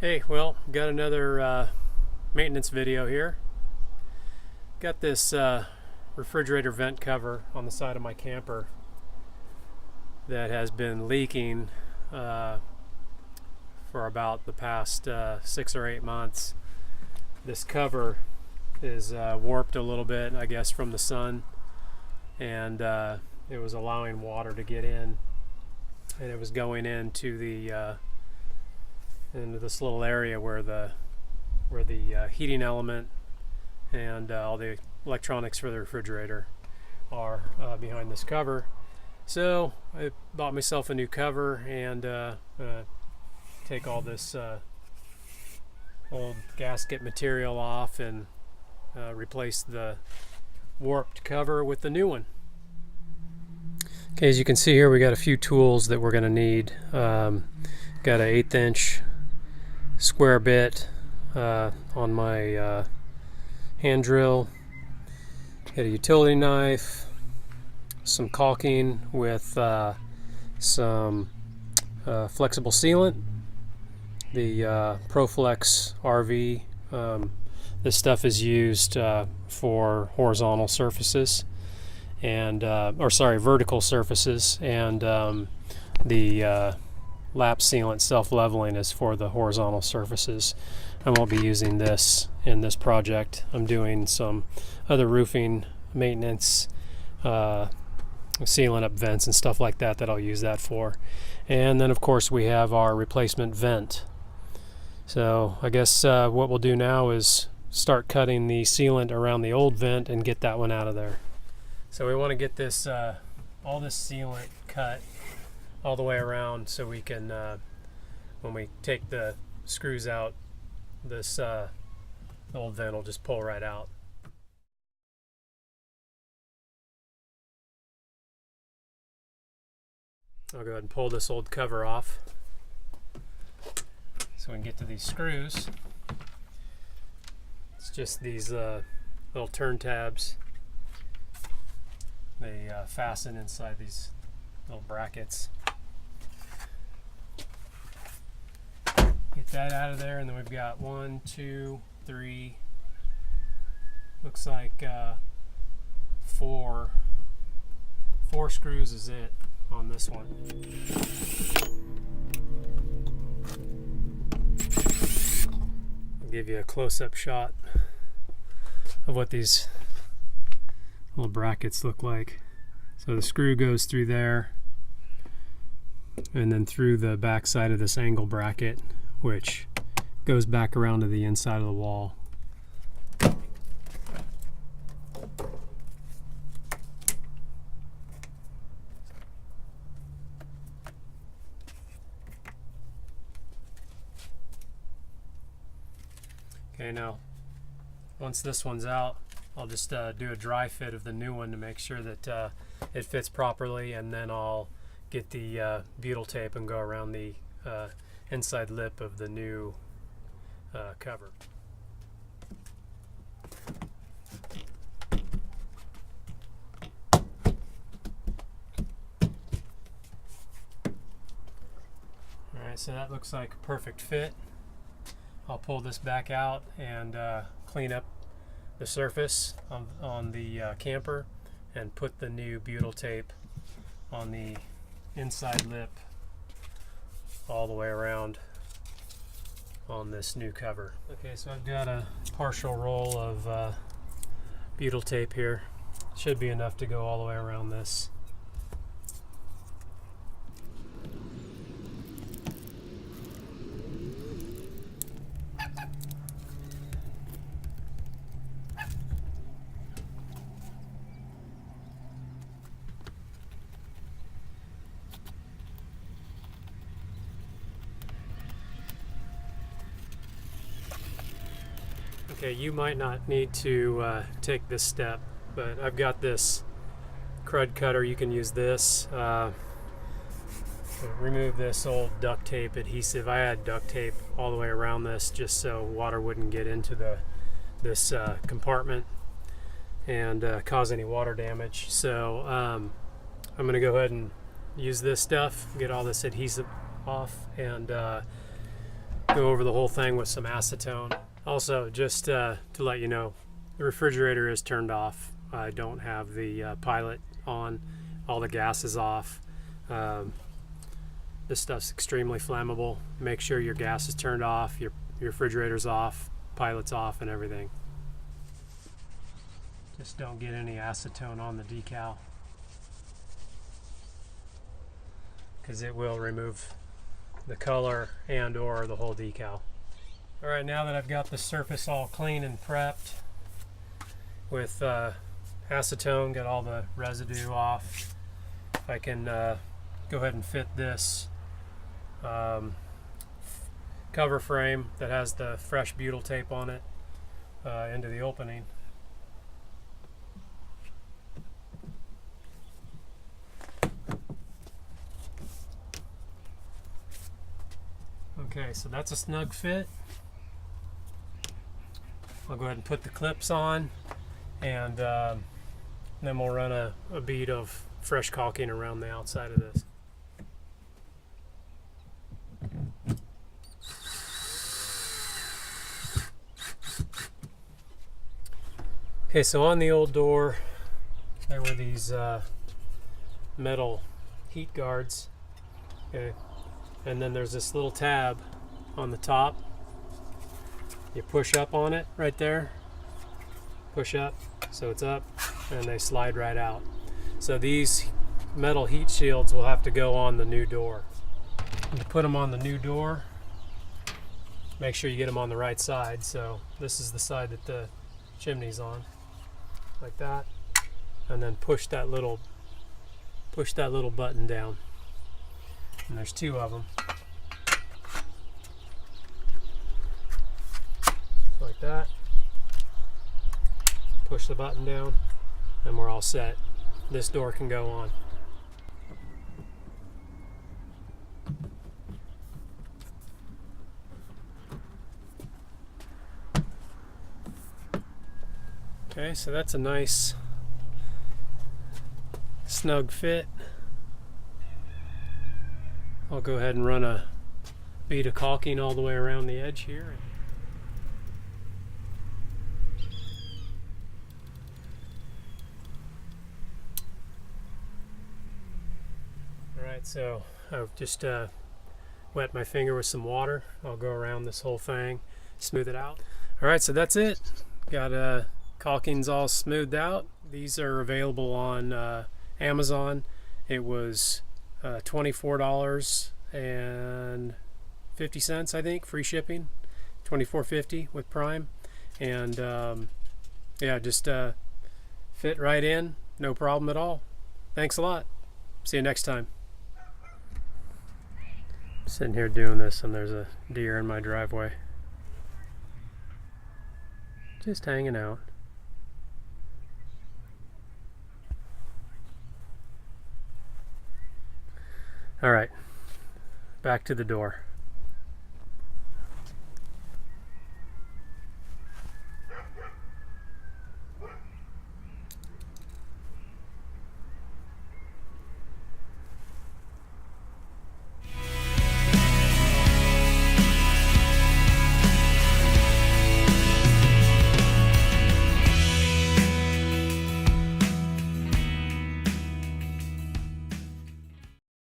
Hey, well, got another maintenance video here. Got this refrigerator vent cover on the side of my camper that has been leaking for about the past 6 or 8 months. This cover is warped a little bit, I guess, from the sun, and it was allowing water to get in, and it was going into the into this little area where the heating element and all the electronics for the refrigerator are behind this cover. So I bought myself a new cover and take all this old gasket material off and replace the warped cover with the new one. Okay, as you can see here, we got a few tools that we're going to need. Got an 1/8 inch square bit on my hand drill. Got a utility knife, some caulking with some flexible sealant, the ProFlex RV. This stuff is used for horizontal surfaces and vertical surfaces, and the lap sealant self-leveling is for the horizontal surfaces. I won't be using this in this project. I'm doing some other roofing maintenance, sealing up vents and stuff like that I'll use that for. And then of course we have our replacement vent. So I guess what we'll do now is start cutting the sealant around the old vent and get that one out of there. So we want to get this all this sealant cut all the way around, so we can when we take the screws out, this old vent will just pull right out. I'll go ahead and pull this old cover off so we can get to these screws. It's just these little turn tabs. They fasten inside these little brackets. Get that out of there, and then we've got 1, 2, 3, looks like 4 screws is it on this one. I'll give you a close-up shot of what these little brackets look like. So the screw goes through there and then through the back side of this angle bracket, which goes back around to the inside of the wall. Okay, now once this one's out, I'll just do a dry fit of the new one to make sure that it fits properly, and then I'll get the butyl tape and go around the inside lip of the new cover. Alright, so that looks like a perfect fit. I'll pull this back out and clean up the surface on the camper and put the new butyl tape on the inside lip all the way around on this new cover. Okay, so I've got a partial roll of butyl tape here. Should be enough to go all the way around this. Okay, you might not need to take this step, but I've got this crud cutter. You can use this. Remove this old duct tape adhesive. I had duct tape all the way around this just so water wouldn't get into this compartment and cause any water damage. So I'm going to go ahead and use this stuff, get all this adhesive off, and go over the whole thing with some acetone. Also, just to let you know, the refrigerator is turned off. I don't have the pilot on. All the gas is off. This stuff's extremely flammable. Make sure your gas is turned off, your refrigerator's off, pilot's off, and everything. Just don't get any acetone on the decal, because it will remove the color and or the whole decal. Alright, now that I've got the surface all clean and prepped with acetone, got all the residue off, I can go ahead and fit this cover frame that has the fresh butyl tape on it into the opening. Okay, so that's a snug fit. I'll go ahead and put the clips on, and then we'll run a bead of fresh caulking around the outside of this. Okay, so on the old door, there were these metal heat guards. Okay, and then there's this little tab on the top. You push up on it right there, push up, so it's up, and they slide right out. So these metal heat shields will have to go on the new door. You put them on the new door, make sure you get them on the right side. So this is the side that the chimney's on, like that, and then push that little button down. And there's two of them. Like that. Push the button down, and we're all set. This door can go on. Okay, so that's a nice snug fit. I'll go ahead and run a bead of caulking all the way around the edge here. Alright, so I've just wet my finger with some water. I'll go around this whole thing, smooth it out. Alright, so that's it. Got caulkings all smoothed out. These are available on Amazon. It was $24.50, I think, free shipping. $24.50 with Prime, and yeah, just fit right in, no problem at all. Thanks a lot. See you next time. Sitting here doing this, and there's a deer in my driveway, just hanging out. All right, back to the door.